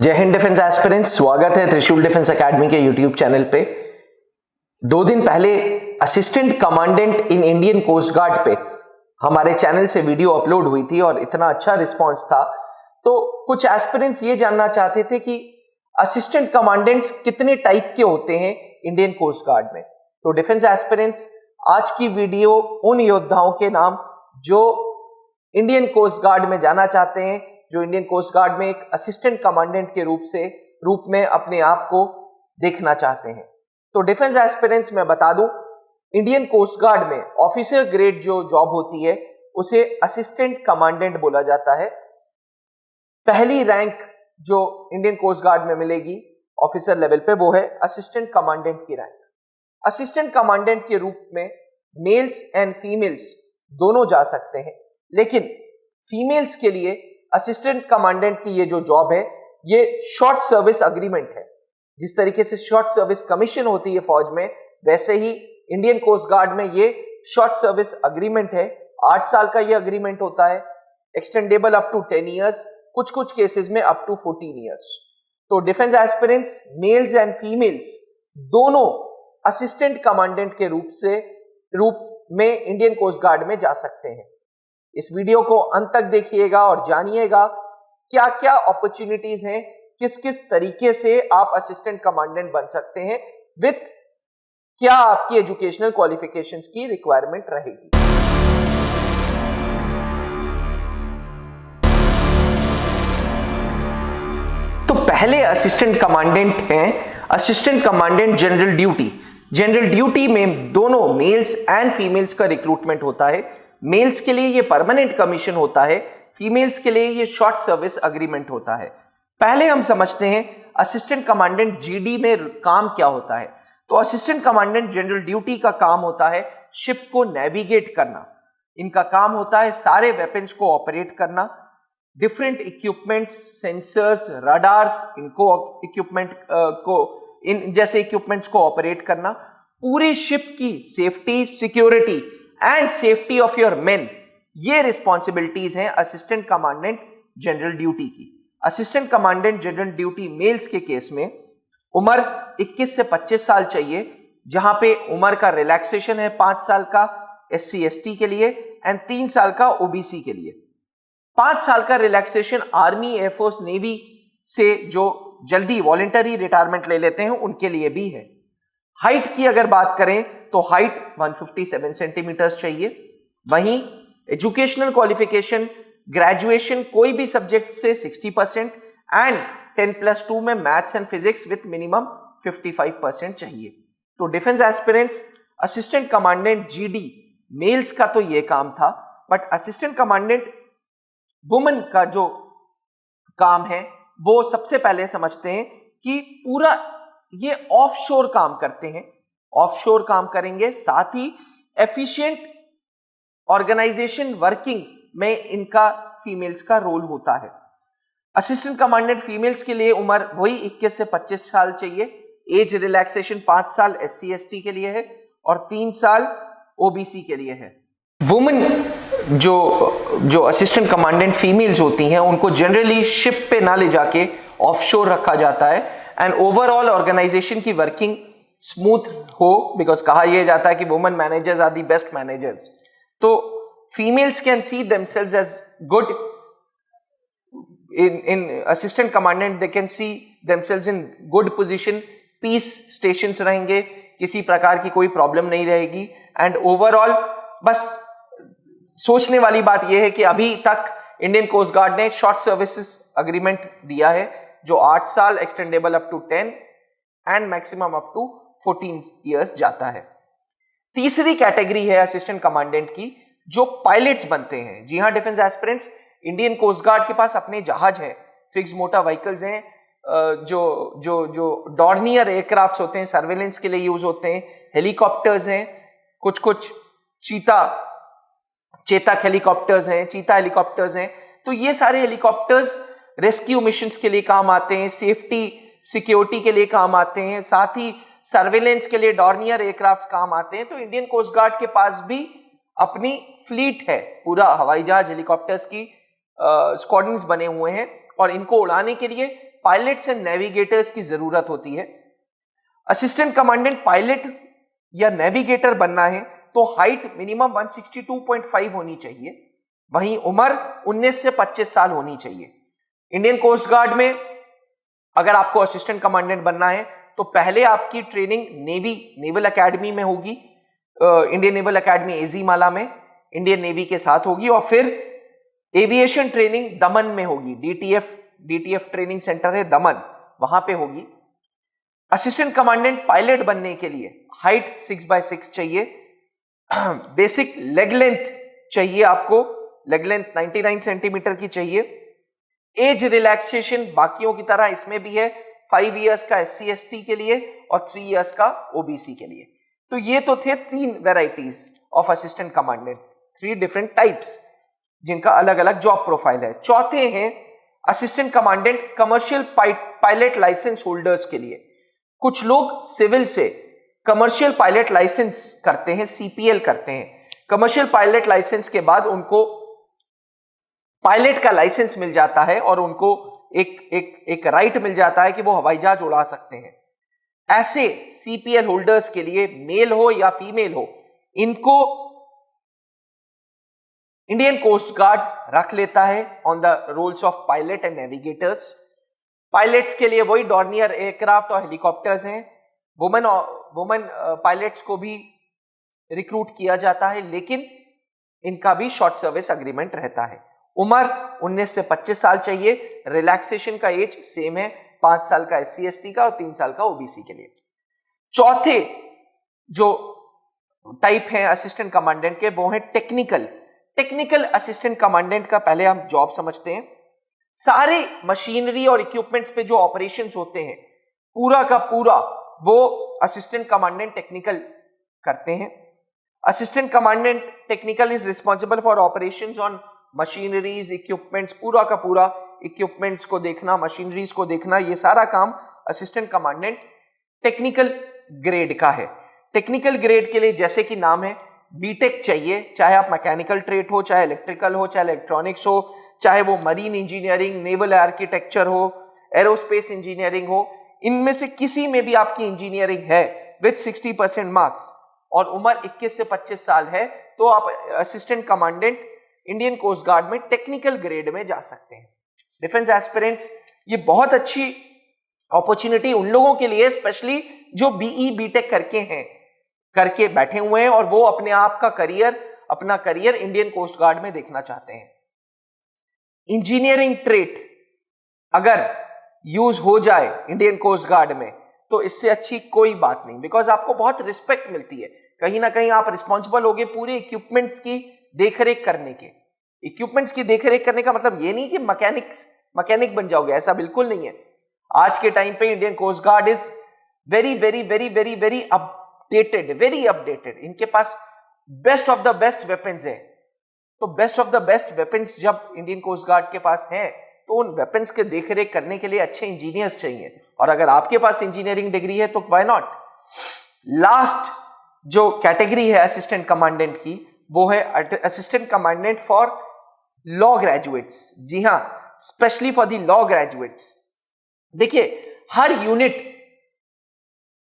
जय Hind defence aspirants, स्वागत है त्रिशूल डिफेंस एकेडमी के यूट्यूब चैनल पे। 2 दिन पहले assistant commandant in Indian coast guard पे हमारे चैनल से वीडियो अपलोड हुई थी और इतना अच्छा रिस्पांस था, तो कुछ एस्पिरेंट्स ये जानना चाहते थे कि असिस्टेंट कमांडेंट्स कितने टाइप के होते हैं इंडियन कोस्ट गार्ड में। तो डिफेंस एस्पिरेंट्स, आज की वीडियो उन योद्धाओं के नाम जो इंडियन कोस्ट गार्ड में जाना चाहते हैं, जो इंडियन कोस्ट गार्ड में एक असिस्टेंट कमांडेंट के रूप में अपने आप को देखना चाहते हैं। तो डिफेंस एस्पिरेंट्स मैं बता दूं, इंडियन कोस्ट गार्ड में ऑफिसर ग्रेड जो जॉब होती है उसे असिस्टेंट कमांडेंट बोला जाता है। पहली रैंक जो इंडियन कोस्ट गार्ड में मिलेगी ऑफिसर लेवल पे वो है असिस्टेंट कमांडेंट की रैंक। असिस्टेंट कमांडेंट के रूप में मेल्स एंड फीमेल्स दोनों जा सकते हैं, लेकिन फीमेल्स के लिए असिस्टेंट कमांडेंट की ये जो जॉब है ये शॉर्ट सर्विस अग्रीमेंट है। जिस तरीके से शॉर्ट सर्विस कमीशन होती है फौज में, वैसे ही इंडियन कोस्ट गार्ड में ये शॉर्ट सर्विस अग्रीमेंट है। 8 साल का ये अग्रीमेंट होता है, एक्सटेंडेबल अप टू 10 ईयर्स, कुछ केसेस में अप टू 14 ईयर्स। तो defence aspirants, mails and females दोनों असिस्टेंट कमांडेंट के रूप में इंडियन कोस्ट गार्ड में जा सकते हैं। इस वीडियो को अंत तक देखिएगा और जानिएगा क्या क्या अपॉर्चुनिटीज हैं, किस किस तरीके से आप असिस्टेंट कमांडेंट बन सकते हैं, विथ क्या आपकी एजुकेशनल क्वालिफिकेशंस की रिक्वायरमेंट रहेगी। तो पहले असिस्टेंट कमांडेंट हैं assistant commandant general duty. General duty में दोनों मेल्स एंड फीमेल्स का रिक्रूटमेंट होता है। मेल्स के लिए ये परमानेंट कमीशन होता है, फीमेल्स के लिए ये शॉर्ट सर्विस अग्रीमेंट होता है। पहले हम समझते हैं असिस्टेंट कमांडेंट जीडी में काम क्या होता है। तो असिस्टेंट कमांडेंट जनरल ड्यूटी का काम होता है शिप को नेविगेट करना। इनका काम होता है सारे वेपन्स को ऑपरेट करना, डिफरेंट इक्विपमेंट्स, सेंसर्स, रडार्स, इन जैसे इक्विपमेंट्स को ऑपरेट करना, पूरी शिप की safety, security and safety of your men, ये रिस्पॉन्सिबिलिटीज हैं असिस्टेंट कमांडेंट जनरल ड्यूटी की। Assistant commandant general duty males के केस में उम्र 21 से 25 साल चाहिए, जहां पे उम्र का रिलैक्सेशन है 5 साल का SC ST के लिए एंड 3 साल का OBC के लिए। 5 साल का रिलैक्सेशन आर्मी, एयरफोर्स, नेवी से जो जल्दी वॉलेंटरी रिटायरमेंट ले लेते हैं उनके लिए भी है। हाइट की अगर बात करें तो हाइट 157 सेंटीमीटर चाहिए। वहीं एजुकेशनल क्वालिफिकेशन, ग्रेजुएशन कोई भी सब्जेक्ट से 60% एंड 10+2 में maths and physics with minimum 55% चाहिए। तो defence aspirants, assistant commandant GD males का तो ये काम था, बट असिस्टेंट कमांडेंट वुमेन का जो काम है वो सबसे पहले समझते हैं कि पूरा ये ऑफशोर काम करते हैं। ऑफशोर काम करेंगे, साथ ही एफिशिएंट ऑर्गेनाइजेशन वर्किंग में इनका फीमेल्स का रोल होता है। असिस्टेंट कमांडेंट फीमेल्स के लिए उम्र वही 21 से 25 साल चाहिए। एज रिलैक्सेशन 5 साल SC ST के लिए है और 3 साल OBC के लिए है। वुमेन जो असिस्टेंट कमांडेंट फीमेल्स होती हैं उनको जनरली शिप पे ना ले जाके ऑफशोर रखा जाता है एंड ओवरऑल ऑर्गेनाइजेशन की वर्किंग स्मूथ हो, बिकॉज कहा यह जाता है कि women managers are the best managers. तो females can see themselves as good in assistant commandant, they can see themselves in good position, peace stations रहेंगे, किसी प्रकार की कोई प्रॉब्लम नहीं रहेगी। एंड ओवरऑल बस सोचने वाली बात यह है कि अभी तक इंडियन कोस्ट गार्ड ने शॉर्ट सर्विसेज अग्रीमेंट दिया है जो 8 साल, extendable up to 10 and maximum up to 14 years जाता है। तीसरी कैटेगरी है असिस्टेंट कमांडेंट की जो पायलट्स बनते हैं। जी हां defence aspirants, Indian coast guard के पास अपने जहाज हैं, फिक्स मोटर व्हीकल्स हैं, जो डॉर्नियर एयरक्राफ्ट होते हैं, सर्वेलेंस के लिए यूज होते हैं, हेलीकॉप्टर्स हैं, कुछ चेतक हेलीकॉप्टर्स हैं, चीता हेलीकॉप्टर्स हैं। तो ये सारे हेलीकॉप्टर्स रेस्क्यू मिशंस के लिए काम आते हैं, सेफ्टी सिक्योरिटी के लिए काम आते हैं, साथ ही सर्वेलेंस के लिए डॉर्नियर एयरक्राफ्ट काम आते हैं। तो इंडियन कोस्ट गार्ड के पास भी अपनी फ्लीट है, पूरा हवाई जहाज, हेलीकॉप्टर्स की स्क्वाड्रन्स बने हुए हैं और इनको उड़ाने के लिए पायलट्स एंड नेविगेटर्स की जरूरत होती है। असिस्टेंट कमांडेंट पायलट या नेविगेटर बनना है तो हाइट मिनिमम 162.5 होनी चाहिए, वहीं उम्र 19 से 25 साल होनी चाहिए। इंडियन कोस्ट गार्ड में अगर आपको असिस्टेंट कमांडेंट बनना है तो पहले आपकी ट्रेनिंग नेवल एकेडमी में होगी, इंडियन नेवल एकेडमी एजीमाला में इंडियन नेवी के साथ होगी, और फिर एविएशन ट्रेनिंग दमन में होगी, डीटीएफ ट्रेनिंग सेंटर है दमन, वहां पे होगी। असिस्टेंट कमांडेंट पायलट बनने के लिए हाइट 6x6 चाहिए, बेसिक लेग लेंथ चाहिए आपको, लेग लेंथ 99 सेंटीमीटर की चाहिए। एज रिलैक्सेशन बाकियों की तरह इसमें भी है, 5 इयर्स का SC/ST के लिए और 3 इयर्स का OBC के लिए। तो ये तो थे 3 varieties of assistant commandant, 3 different types जिनका अलग अलग जॉब प्रोफाइल है। चौथे हैं assistant commandant commercial pilot licence holders के लिए। कुछ लोग सिविल से कमर्शियल पायलट लाइसेंस करते हैं, CPL करते हैं। कमर्शियल पायलट लाइसेंस के बाद उनको पायलट का लाइसेंस मिल जाता है और उनको एक राइट मिल जाता है कि वो हवाई जहाज उड़ा सकते हैं। ऐसे CPL होल्डर्स के लिए, मेल हो या फीमेल हो, इनको इंडियन कोस्ट गार्ड रख लेता है on the roles of pilot and navigators. Pilots के लिए वही डॉर्नियर एयरक्राफ्ट और हेलीकॉप्टर्स हैं। वुमेन पायलट्स को भी रिक्रूट किया जाता है, लेकिन इनका भी शॉर्ट सर्विस अग्रीमेंट रहता है। उम्र 19 से 25 साल चाहिए। रिलैक्सेशन का एज सेम है, 5 साल का SC/ST का और 3 साल का OBC के लिए। चौथे जो टाइप है असिस्टेंट कमांडेंट के, वो है टेक्निकल असिस्टेंट कमांडेंट का पहले हम जॉब समझते हैं। सारे मशीनरी और इक्विपमेंट्स पे जो ऑपरेशंस होते हैं पूरा का पूरा वो असिस्टेंट कमांडेंट टेक्निकल करते हैं। Assistant commandant technical is responsible for operations on machineries, equipments, पूरा का पूरा इक्विपमेंट्स को देखना, मशीनरीज को देखना, ये सारा काम असिस्टेंट कमांडेंट टेक्निकल ग्रेड का है। टेक्निकल ग्रेड के लिए जैसे कि नाम है, बीटेक चाहिए, चाहे आप मैकेनिकल ट्रेड हो, चाहे इलेक्ट्रिकल हो, चाहे इलेक्ट्रॉनिक्स हो, चाहे वो मरीन इंजीनियरिंग, नेवल आर्किटेक्चर हो, एरोस्पेस इंजीनियरिंग हो, इनमें से किसी में भी आपकी इंजीनियरिंग है विद 60% मार्क्स और उम्र 21 से 25 साल है, तो आप assistant commandant Indian coast guard में टेक्निकल ग्रेड में जा सकते हैं। डिफेंस एस्पिरेंट्स, ये बहुत अच्छी अपॉर्चुनिटी उन लोगों के लिए, स्पेशली जो BE बीटेक करके बैठे हुए हैं और वो अपना करियर इंडियन कोस्ट गार्ड में देखना चाहते हैं। इंजीनियरिंग ट्रेट अगर यूज हो जाए इंडियन कोस्ट गार्ड में तो इससे अच्छी कोई बात नहीं, बिकॉज आपको बहुत रिस्पेक्ट मिलती है। कहीं ना कहीं आप रिस्पॉन्सिबल होगे पूरे इक्विपमेंट्स की देखरेख करने के। इक्विपमेंट्स की देखरेख करने का मतलब ये नहीं कि मैकेनिक बन जाओगे, ऐसा बिल्कुल नहीं है। आज के टाइम पे Indian coast guard is very very very very very updated. इनके पास best of the best weapons है। तो best of the best weapons जब इंडियन कोस्ट गार्ड के पास है तो उन वेपन्स के देखरेख करने के लिए अच्छे इंजीनियर्स चाहिए, और अगर आपके पास इंजीनियरिंग डिग्री है तो व्हाई नॉट। लास्ट जो कैटेगरी है असिस्टेंट कमांडेंट की, वो है assistant commandant for law graduates. जी हां, specially for the law graduates. देखिए, हर unit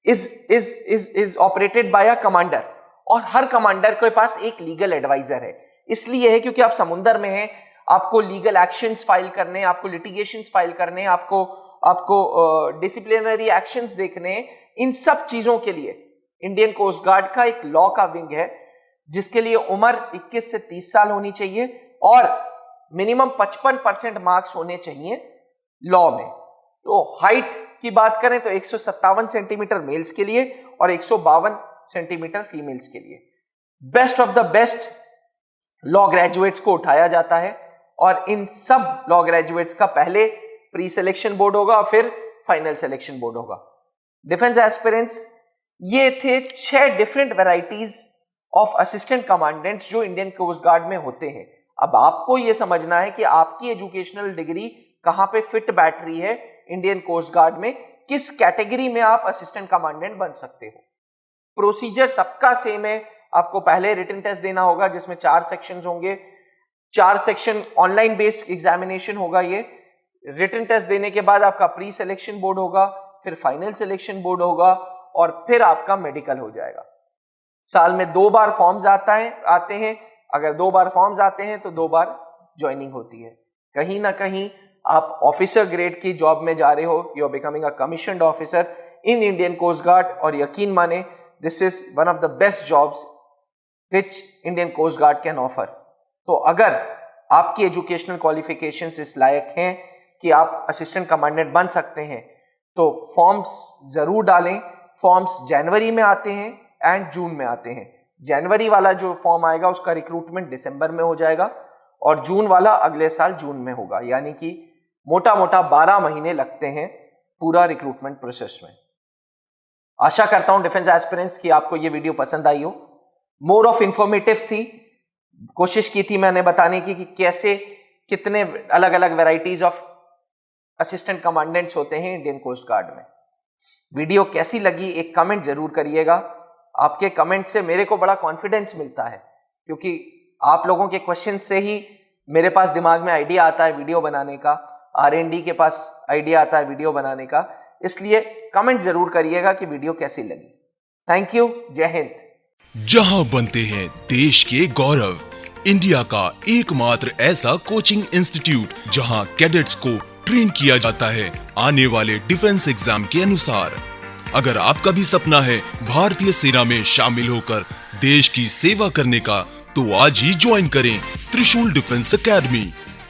is operated by a commander, और हर कमांडर के पास एक लीगल एडवाइजर है। इसलिए है क्योंकि आप समुंदर में हैं, आपको लीगल एक्शंस फाइल करने, आपको लिटिगेशंस फाइल करने, आपको डिसिप्लिनरी एक्शंस देखने, इन सब चीजों के लिए इंडियन कोस्ट गार्ड का एक लॉ का विंग है, जिसके लिए उम्र 21 से 30 साल होनी चाहिए और मिनिमम 55% मार्क्स होने चाहिए लॉ में। तो हाइट की बात करें तो 157 सेंटीमीटर मेल्स के लिए और 152 सेंटीमीटर फीमेल्स के लिए। Best of the best law graduates को उठाया जाता है, और इन सब लॉ ग्रेजुएट्स का पहले प्री सिलेक्शन बोर्ड होगा और फिर फाइनल सिलेक्शन बोर्ड होगा। डिफेंस एस्पिरेंट्स, ये थे 6 different varieties of assistant commandants जो इंडियन कोस्ट गार्ड में होते हैं। अब आपको यह समझना है कि आपकी एजुकेशनल डिग्री कहां पे फिट बैठ रही है इंडियन कोस्ट गार्ड में, किस कैटेगरी में आप असिस्टेंट कमांडेंट बन सकते हो। प्रोसीजर सबका सेम है। आपको पहले रिटन टेस्ट देना होगा जिसमें 4 सेक्शंस होंगे, 4 सेक्शन ऑनलाइन बेस्ड एग्जामिनेशन होगा। ये रिटन टेस्ट देने के बाद आपका प्री सिलेक्शन बोर्ड होगा, फिर फाइनल सिलेक्शन बोर्ड होगा और फिर आपका मेडिकल हो जाएगा। साल में 2 बार फॉर्म्स आते हैं। अगर 2 बार फॉर्म्स आते हैं तो 2 बार ज्वाइनिंग होती है। कहीं ना कहीं आप ऑफिसर ग्रेड की जॉब में जा रहे हो, you are becoming a commissioned officer in Indian coast guard, और यकीन माने this is one of the best jobs which Indian coast guard can offer. तो अगर आपकी एजुकेशनल क्वालिफिकेशंस इस लायक हैं कि आप असिस्टेंट कमांडेंट बन सकते हैं तो फॉर्म्स जरूर डालें। फॉर्म्स जनवरी में आते हैं एंड जून में आते हैं। जनवरी वाला जो फॉर्म आएगा उसका रिक्रूटमेंट दिसंबर में हो जाएगा और जून वाला अगले साल जून में होगा, यानी कि मोटा मोटा 12 महीने लगते हैं पूरा रिक्रूटमेंट प्रोसेस में। आशा करता हूं डिफेंस एस्पिरेंट्स की आपको ये वीडियो पसंद आई हो। मोर ऑफ इंफॉर्मेटिव थी। कोशिश की थी मैंने बताने की कि कैसे कितने अलग अलग वैरायटीज ऑफ असिस्टेंट कमांडेंट्स होते हैं इंडियन कोस्ट गार्ड में। वीडियो कैसी लगी एक कमेंट जरूर करिएगा। आपके कमेंट से मेरे को बड़ा कॉन्फिडेंस मिलता है, क्योंकि आप लोगों के क्वेश्चन से ही मेरे पास दिमाग में आइडिया आता है वीडियो बनाने का, R&D के पास आइडिया आता है वीडियो बनाने का। इसलिए कमेंट जरूर करिएगा कि वीडियो कैसी लगी। Thank you. जय हिंद। जहां बनते हैं देश के गौरव, इंडिया का एकमात्र ऐसा कोचिंग इंस्टीट्यूट जहां कैडेट्स को ट्रेन किया जाता है आने वाले डिफेंस एग्जाम के अनुसार। अगर आपका भी सपना है भारतीय सेना में शामिल होकर देश की सेवा करने का, तो आज ही ज्वाइन करें त्रिशूल डिफेंस एकेडमी।